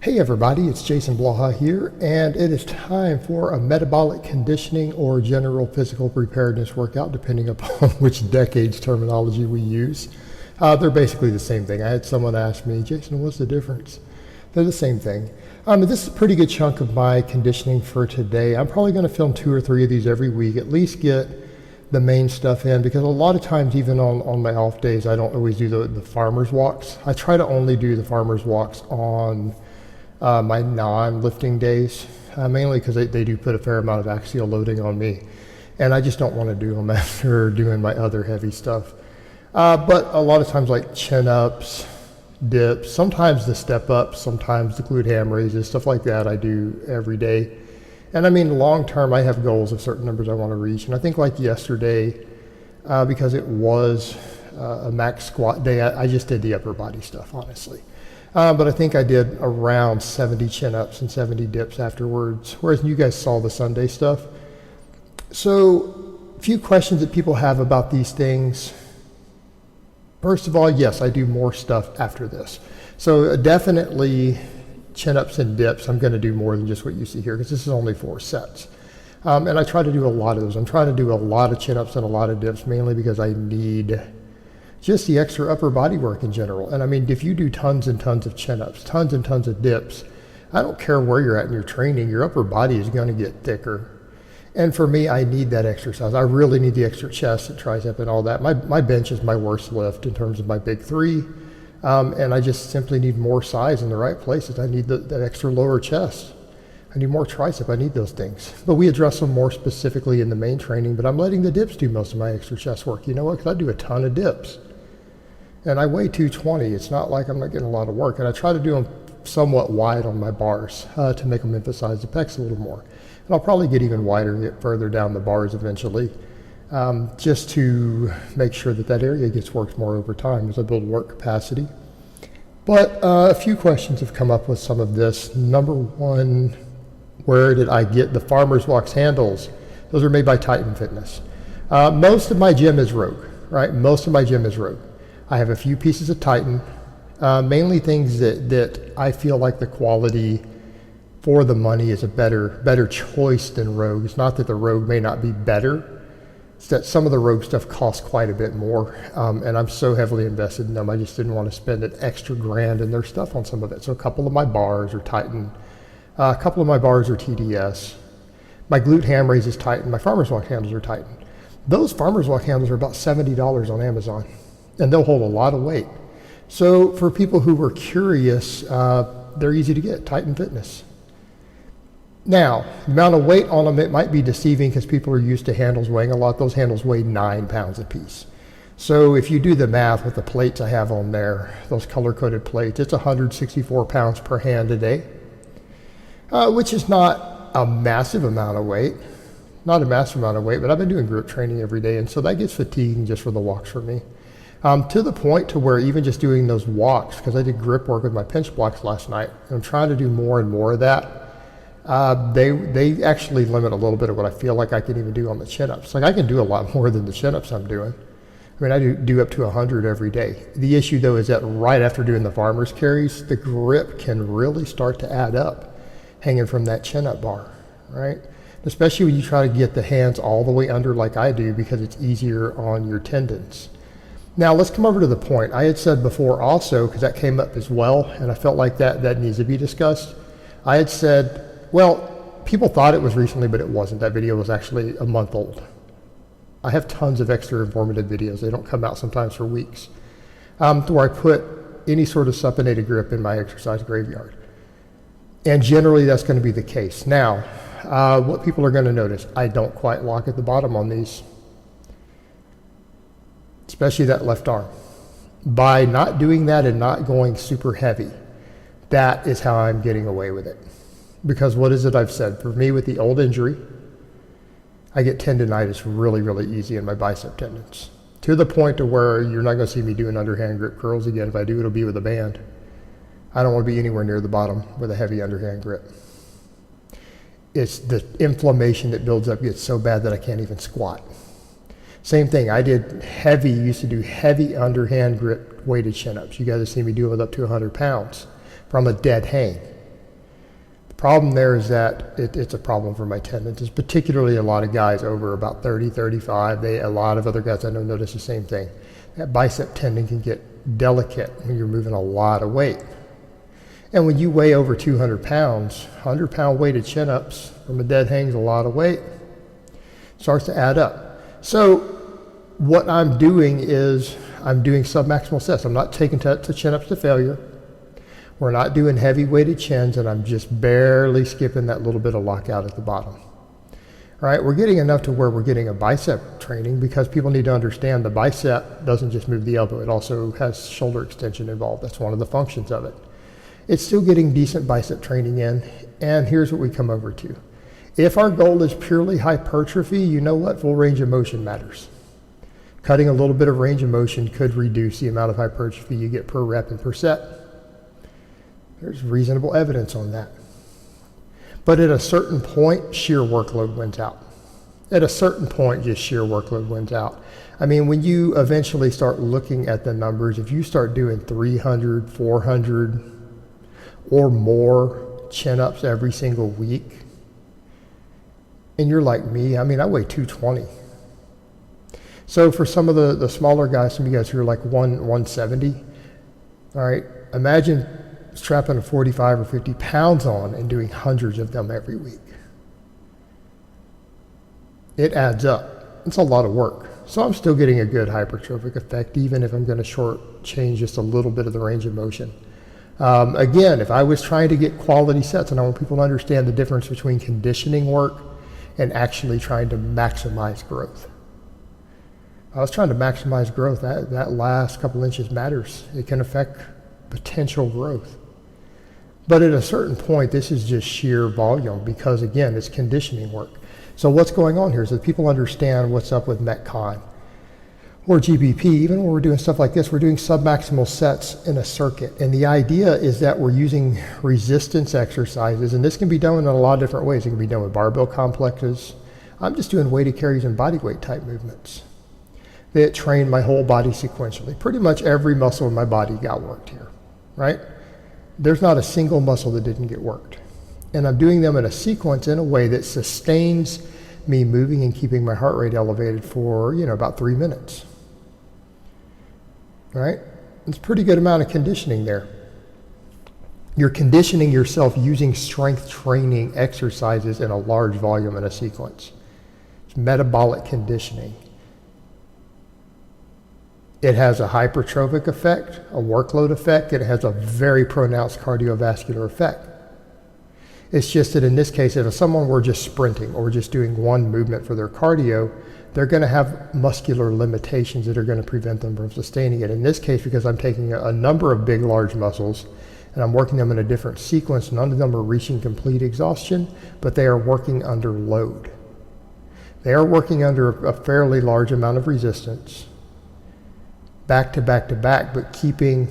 Hey everybody, it's Jason Blaha here, and it is time for a metabolic conditioning or general physical preparedness workout, depending upon which decade's terminology we use. They're basically the same thing. I had someone ask me, Jason, what's the difference? They're the same thing. This is a pretty good chunk of my conditioning for today. I'm probably going to film 2 or 3 of these every week, at least get the main stuff in, because a lot of times, even on my off days, I don't always do the farmer's walks. I try to only do the farmer's walks on my non-lifting days, mainly because they do put a fair amount of axial loading on me, and I just don't want to do them after doing my other heavy stuff. But a lot of times, like chin-ups, dips, sometimes the step-ups, sometimes the glute ham raises, stuff like that I do every day. And I mean, long-term, I have goals of certain numbers I want to reach, and I think like yesterday, because it was a max squat day, I just did the upper body stuff, honestly. But I think I did around 70 chin-ups and 70 dips afterwards, whereas you guys saw the Sunday stuff. So, a few questions that people have about these things. First of all, yes, I do more stuff after this. So definitely chin-ups and dips, I'm going to do more than just what you see here, because this is only 4 sets. And I try to do a lot of those. I'm trying to do a lot of chin-ups and a lot of dips, mainly because I need just the extra upper body work in general. And I mean, if you do tons and tons of chin-ups, tons and tons of dips, I don't care where you're at in your training, your upper body is going to get thicker. And for me, I need that exercise. I really need the extra chest and tricep and all that. My bench is my worst lift in terms of my big 3. And I just simply need more size in the right places. I need that extra lower chest. I need more tricep. I need those things. But we address them more specifically in the main training, but I'm letting the dips do most of my extra chest work. You know what? Because I do a ton of dips. And I weigh 220. It's not like I'm not getting a lot of work. And I try to do them somewhat wide on my bars to make them emphasize the pecs a little more. And I'll probably get even wider and get further down the bars eventually, just to make sure that area gets worked more over time as I build work capacity. But a few questions have come up with some of this. Number one, where did I get the Farmer's Walks handles? Those are made by Titan Fitness. Most of my gym is Rogue, right? Most of my gym is Rogue. I have a few pieces of Titan, mainly things that I feel like the quality for the money is a better choice than Rogue. It's not that the Rogue may not be better, it's that some of the Rogue stuff costs quite a bit more, and I'm so heavily invested in them, I just didn't want to spend an extra grand in their stuff on some of it. So a couple of my bars are Titan, a couple of my bars are TDS, my glute ham raise is Titan, my Farmer's Walk handles are Titan. Those Farmer's Walk handles are about $70 on Amazon. And they'll hold a lot of weight. So for people who were curious, they're easy to get, Titan Fitness. Now, the amount of weight on them, it might be deceiving because people are used to handles weighing a lot. Those handles weigh 9 pounds a piece. So if you do the math with the plates I have on there, those color-coded plates, it's 164 pounds per hand a day, which is not a massive amount of weight. Not a massive amount of weight, but I've been doing group training every day, and so that gets fatiguing just for the walks for me. To the point to where even just doing those walks, because I did grip work with my pinch blocks last night, and I'm trying to do more and more of that, they actually limit a little bit of what I feel like I can even do on the chin-ups. Like I can do a lot more than the chin-ups I'm doing. I mean, I do up to 100 every day. The issue though is that right after doing the farmer's carries, the grip can really start to add up hanging from that chin-up bar, right? Especially when you try to get the hands all the way under like I do, because it's easier on your tendons. Now let's come over to the point. I had said before also, because that came up as well, and I felt like that needs to be discussed. I had said, well, people thought it was recently, but it wasn't. That video was actually a month old. I have tons of extra informative videos. They don't come out sometimes for weeks, to where I put any sort of supinated grip in my exercise graveyard. And generally that's going to be the case. Now, what people are going to notice, I don't quite lock at the bottom on these, especially that left arm. By not doing that and not going super heavy, that is how I'm getting away with it. Because what is it I've said? For me, with the old injury, I get tendonitis really, really easy in my bicep tendons. To the point to where you're not going to see me doing underhand grip curls again. If I do, it'll be with a band. I don't want to be anywhere near the bottom with a heavy underhand grip. It's the inflammation that builds up gets so bad that I can't even squat. Same thing, used to do heavy underhand grip weighted chin-ups. You guys have seen me do it with up to 100 pounds from a dead hang. Problem there is that it's a problem for my tendons. It's particularly a lot of guys over about 30, 35. A lot of other guys I know notice the same thing. That bicep tendon can get delicate when you're moving a lot of weight. And when you weigh over 200 pounds, 100-pound weighted chin-ups from a dead hang's a lot of weight. Starts to add up. So what I'm doing is I'm doing submaximal sets. I'm not taking to chin-ups to failure. We're not doing heavy weighted chins, and I'm just barely skipping that little bit of lockout at the bottom. All right, we're getting enough to where we're getting a bicep training, because people need to understand the bicep doesn't just move the elbow. It also has shoulder extension involved. That's one of the functions of it. It's still getting decent bicep training in, and here's what we come over to. If our goal is purely hypertrophy, you know what? Full range of motion matters. Cutting a little bit of range of motion could reduce the amount of hypertrophy you get per rep and per set. There's reasonable evidence on that. But at a certain point, sheer workload wins out. At a certain point, just sheer workload wins out. I mean, when you eventually start looking at the numbers, if you start doing 300, 400 or more chin-ups every single week, and you're like me, I mean, I weigh 220. So for some of the smaller guys, some of you guys who are like 170, all right, imagine strapping a 45 or 50 pounds on and doing hundreds of them every week. It adds up. It's a lot of work. So I'm still getting a good hypertrophic effect, even if I'm going to short change just a little bit of the range of motion. Again, if I was trying to get quality sets, and I want people to understand the difference between conditioning work and actually trying to maximize growth. I was trying to maximize growth. That last couple inches matters. It can affect potential growth. But at a certain point, this is just sheer volume, because again, it's conditioning work. So what's going on here is that people understand what's up with Metcon or GBP. Even when we're doing stuff like this, we're doing submaximal sets in a circuit. And the idea is that we're using resistance exercises, and this can be done in a lot of different ways. It can be done with barbell complexes. I'm just doing weighted carries and body weight type movements that train my whole body sequentially. Pretty much every muscle in my body got worked here, right? There's not a single muscle that didn't get worked. And I'm doing them in a sequence in a way that sustains me moving and keeping my heart rate elevated for, about 3 minutes. All right? It's a pretty good amount of conditioning there. You're conditioning yourself using strength training exercises in a large volume in a sequence. It's metabolic conditioning. It has a hypertrophic effect, a workload effect. It has a very pronounced cardiovascular effect. It's just that in this case, if someone were just sprinting or just doing one movement for their cardio, they're going to have muscular limitations that are going to prevent them from sustaining it. In this case, because I'm taking a number of big, large muscles and I'm working them in a different sequence, none of them are reaching complete exhaustion, but they are working under load. They are working under a fairly large amount of resistance, back to back to back, but keeping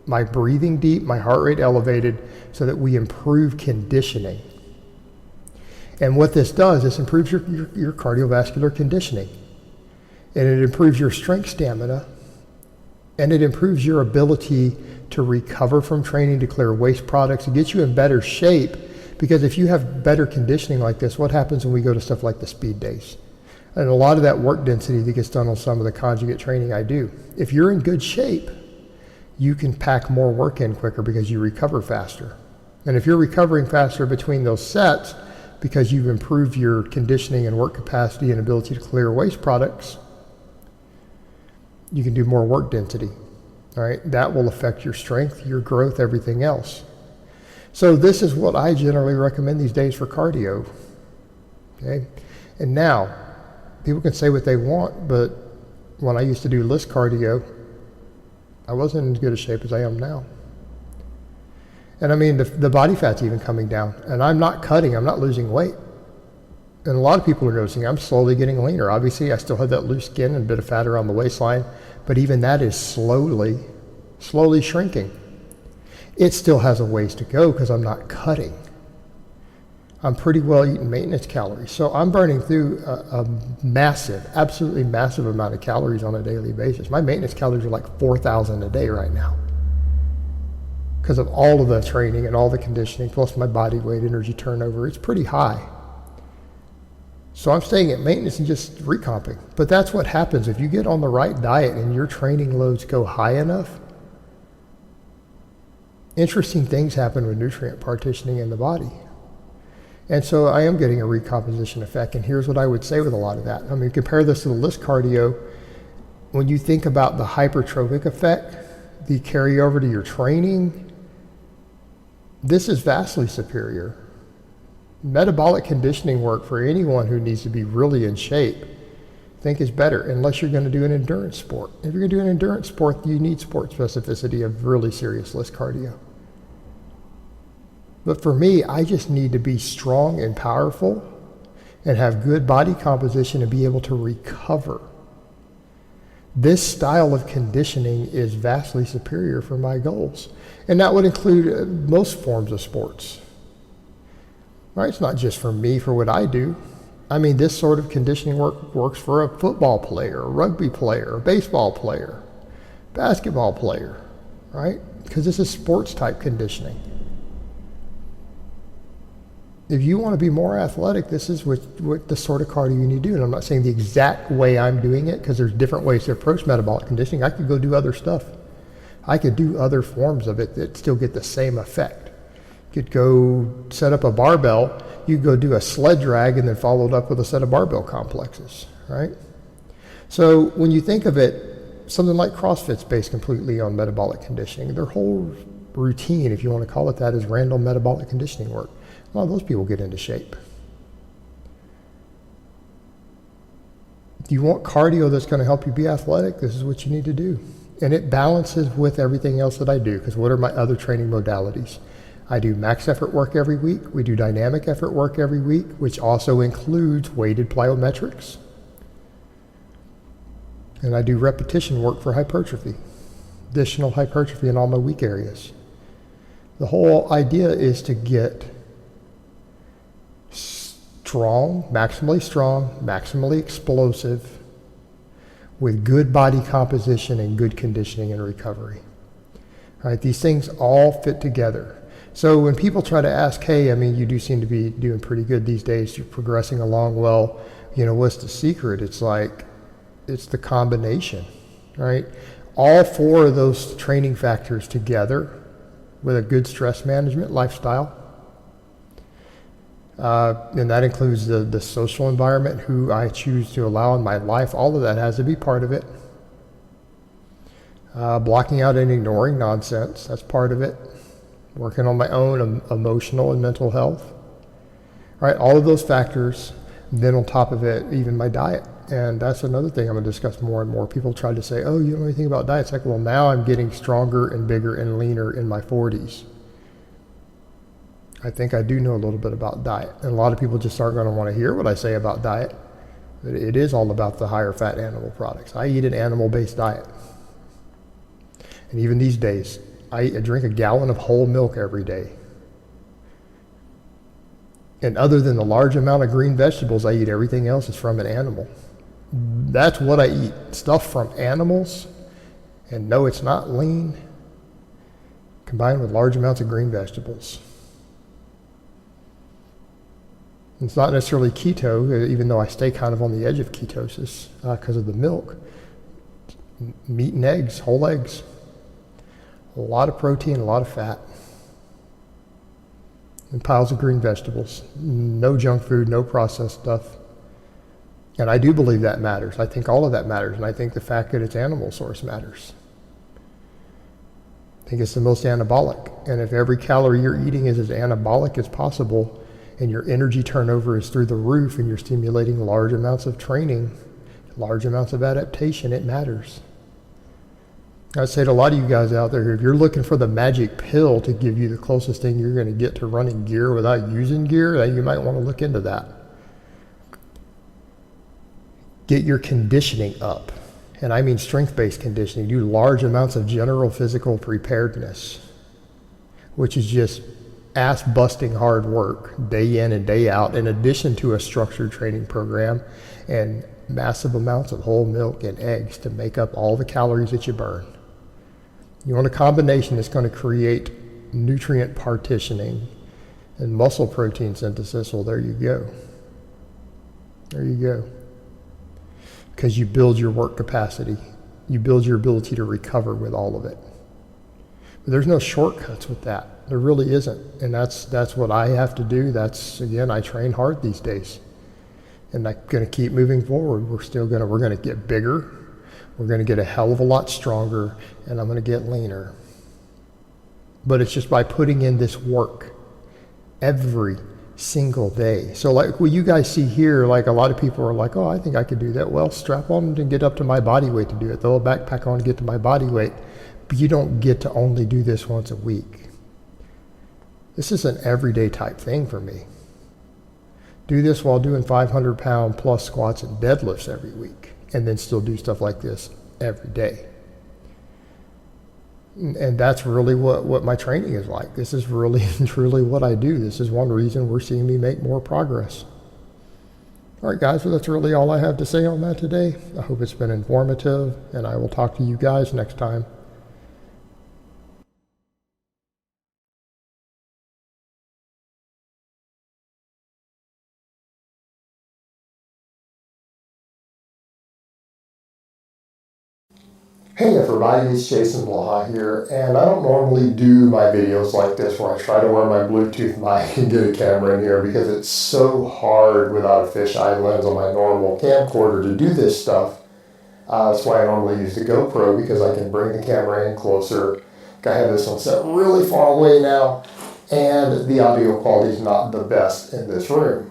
my breathing deep, my heart rate elevated, so that we improve conditioning. And what this does, this improves your cardiovascular conditioning. And it improves your strength stamina. And it improves your ability to recover from training, to clear waste products. It gets you in better shape, because if you have better conditioning like this, what happens when we go to stuff like the speed days? And a lot of that work density that gets done on some of the conjugate training I do. If you're in good shape, you can pack more work in quicker because you recover faster. And if you're recovering faster between those sets because you've improved your conditioning and work capacity and ability to clear waste products, you can do more work density. All right, that will affect your strength, your growth, everything else. So this is what I generally recommend these days for cardio. Okay, and now, people can say what they want, but when I used to do list cardio, I wasn't in as good a shape as I am now. And I mean, the body fat's even coming down, and I'm not cutting, I'm not losing weight. And a lot of people are noticing I'm slowly getting leaner. Obviously, I still have that loose skin and a bit of fat around the waistline, but even that is slowly shrinking. It still has a ways to go because I'm not cutting. I'm pretty well eating maintenance calories. So I'm burning through a massive, absolutely massive amount of calories on a daily basis. My maintenance calories are like 4,000 a day right now. because of all of the training and all the conditioning, plus my body weight, energy turnover. It's pretty high. So I'm staying at maintenance and just recomping. But that's what happens if you get on the right diet and your training loads go high enough. Interesting things happen with nutrient partitioning in the body. And so I am getting a recomposition effect. And here's what I would say with a lot of that. I mean, compare this to the list cardio. When you think about the hypertrophic effect, the carryover to your training, this is vastly superior. Metabolic conditioning work for anyone who needs to be really in shape, I think is better, unless you're going to do an endurance sport. If you're going to do an endurance sport, you need sport specificity of really serious list cardio. But for me, I just need to be strong and powerful and have good body composition and be able to recover. This style of conditioning is vastly superior for my goals. And that would include most forms of sports. Right? It's not just for me, for what I do. I mean, this sort of conditioning works for a football player, a rugby player, a baseball player, basketball player, right? Because this is sports type conditioning. If you want to be more athletic, this is what the sort of cardio you need to do. And I'm not saying the exact way I'm doing it, because there's different ways to approach metabolic conditioning. I could go do other stuff. I could do other forms of it that still get the same effect. You could go set up a barbell. You could go do a sled drag and then follow it up with a set of barbell complexes, right? So when you think of it, something like CrossFit's based completely on metabolic conditioning. Their whole routine, if you want to call it that, is random metabolic conditioning work. A lot of those people get into shape. If you want cardio that's going to help you be athletic, this is what you need to do. And it balances with everything else that I do, because what are my other training modalities? I do max effort work every week. We do dynamic effort work every week, which also includes weighted plyometrics. And I do repetition work for hypertrophy, additional hypertrophy in all my weak areas. The whole idea is to get strong, maximally explosive, with good body composition and good conditioning and recovery. All right, these things all fit together. So when people try to ask, hey, I mean, you do seem to be doing pretty good these days, you're progressing along well, you know, what's the secret? It's like, it's the combination, right? All four of those training factors together with a good stress management lifestyle. And that includes the social environment, who I choose to allow in my life. All of that has to be part of it. Blocking out and ignoring nonsense, that's part of it. Working on my own emotional and mental health. Right, all of those factors, then on top of it, even my diet. And that's another thing I'm going to discuss more and more. People try to say, oh, you don't know anything about diet. It's like, well, now I'm getting stronger and bigger and leaner in my 40s. I think I do know a little bit about diet. And a lot of people just aren't going to want to hear what I say about diet. But it is all about the higher fat animal products. I eat an animal-based diet. And even these days, I drink a gallon of whole milk every day. And other than the large amount of green vegetables I eat, everything else is from an animal. That's what I eat. Stuff from animals. And no, it's not lean. Combined with large amounts of green vegetables. It's not necessarily keto, even though I stay kind of on the edge of ketosis because of the milk. Meat and eggs, whole eggs. A lot of protein, a lot of fat. And piles of green vegetables. No junk food, no processed stuff. And I do believe that matters. I think all of that matters. And I think the fact that it's animal source matters. I think it's the most anabolic. And if every calorie you're eating is as anabolic as possible, and your energy turnover is through the roof, and you're stimulating large amounts of training, large amounts of adaptation, it matters. I'd say to a lot of you guys out there, if you're looking for the magic pill to give you the closest thing you're going to get to running gear without using gear, then you might want to look into that. Get your conditioning up. And I mean strength-based conditioning. Do large amounts of general physical preparedness, which is just ass-busting hard work day in and day out, in addition to a structured training program and massive amounts of whole milk and eggs to make up all the calories that you burn. You want a combination that's going to create nutrient partitioning, and muscle protein synthesis. Well, there you go. There you go. Because you build your work capacity. You build your ability to recover with all of it. But there's no shortcuts with that. There really isn't. And that's what I have to do. Again, I train hard these days. And I'm going to keep moving forward. We're going to get bigger. We're going to get a hell of a lot stronger. And I'm going to get leaner. But it's just by putting in this work every single day. So like what you guys see here, like a lot of people are like, oh, I think I could do that. Well, strap on and get up to my body weight to do it. Throw a backpack on to get to my body weight. But you don't get to only do this once a week. This is an everyday type thing for me. Do this while doing 500-pound plus squats and deadlifts every week, and then still do stuff like this every day. And that's really what my training is like. This is really truly what I do. This is one reason we're seeing me make more progress. All right, guys, well, that's really all I have to say on that today. I hope it's been informative, and I will talk to you guys next time. Hey everybody, it's Jason Blaha here, and I don't normally do my videos like this where I try to wear my Bluetooth mic and get a camera in here because it's so hard without a fisheye lens on my normal camcorder to do this stuff. That's why I normally use the GoPro, because I can bring the camera in closer. I have this one set really far away now, and the audio quality is not the best in this room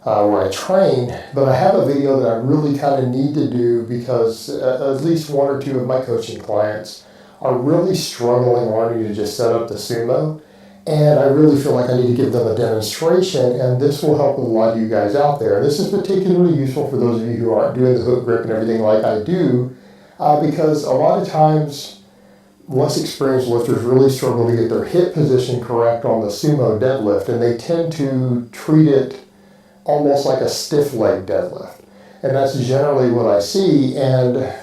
where I train, but I have a video that I really kind of need to do because at least one or two of my coaching clients are really struggling learning to just set up the sumo, and I really feel like I need to give them a demonstration, and this will help with a lot of you guys out there. And this is particularly useful for those of you who aren't doing the hook grip and everything like I do, because a lot of times less experienced lifters really struggle to get their hip position correct on the sumo deadlift, and they tend to treat it almost like a stiff leg deadlift. And that's generally what I see, and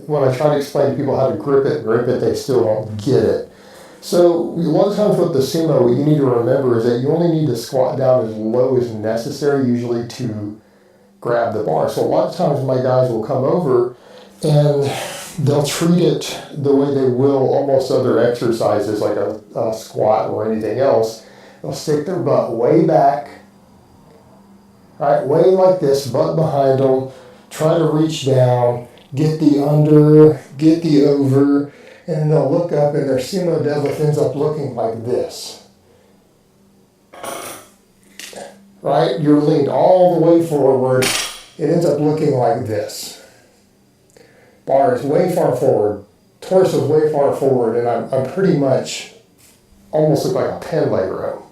when I try to explain to people how to grip it, they still don't get it. So a lot of times with the sumo, what you need to remember is that you only need to squat down as low as necessary, usually to grab the bar. So a lot of times my guys will come over and they'll treat it the way they will almost other exercises like a squat or anything else. They'll stick their butt way back, right, way like this, butt behind them, try to reach down, get the under, get the over, and then they'll look up and their sumo deadlift ends up looking like this. Right? You're leaned all the way forward. It ends up looking like this. Bar is way far forward, torso is way far forward, and I'm pretty much almost look like a pen leg row.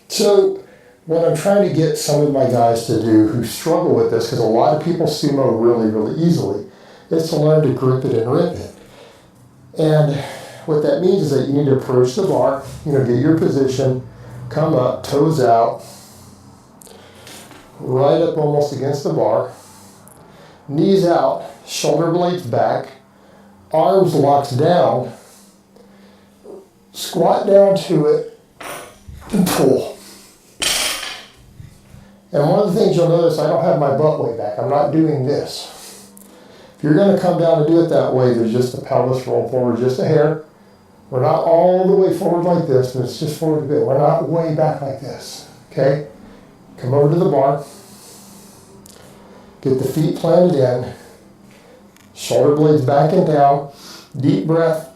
So what I'm trying to get some of my guys to do who struggle with this, because a lot of people sumo really, really easily, is to learn to grip it and rip it. And what that means is that you need to approach the bar, get your position, come up, toes out, right up almost against the bar, knees out, shoulder blades back, arms locked down, squat down to it, and pull. And one of the things you'll notice, I don't have my butt way back. I'm not doing this. If you're going to come down and do it that way, there's just the pelvis roll forward just a hair. We're not all the way forward like this, but it's just forward a bit. We're not way back like this, okay? Come over to the bar. Get the feet planted in. Shoulder blades back and down. Deep breath.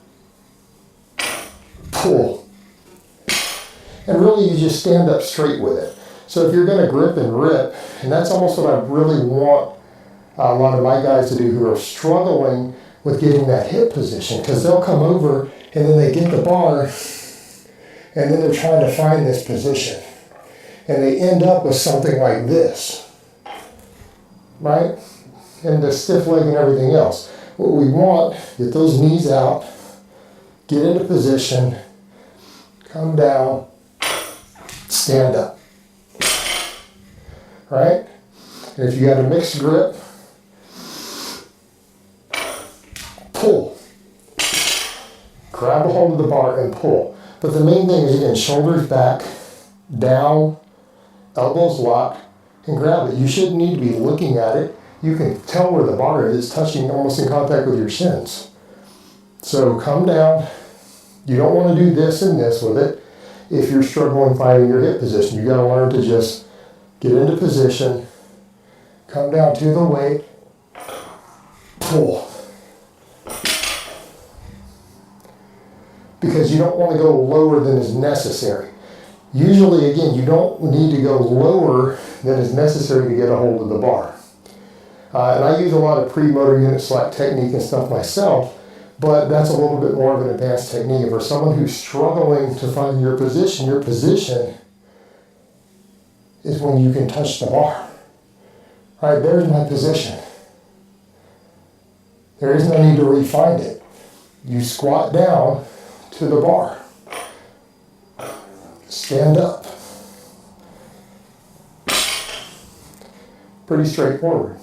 Pull. And really, you just stand up straight with it. So if you're going to grip and rip, and that's almost what I really want a lot of my guys to do who are struggling with getting that hip position, because they'll come over and then they get the bar and then they're trying to find this position. And they end up with something like this, right? And the stiff leg and everything else. What we want, get those knees out, get into position, come down, stand up. Right? And if you got a mixed grip, pull. Grab a hold of the bar and pull. But the main thing is, again, shoulders back, down, elbows locked, and grab it. You shouldn't need to be looking at it. You can tell where the bar is touching, almost in contact with your shins. So come down. You don't want to do this and this with it. If you're struggling finding your hip position, you got to learn to just get into position, come down to the weight, pull. Because you don't want to go lower than is necessary. Usually, again, you don't need to go lower than is necessary to get a hold of the bar. And I use a lot of pre-motor unit select technique and stuff myself, but that's a little bit more of an advanced technique. And for someone who's struggling to find your position is when you can touch the bar. All right, there's my position. There is no need to refine it. You squat down to the bar. Stand up. Pretty straightforward.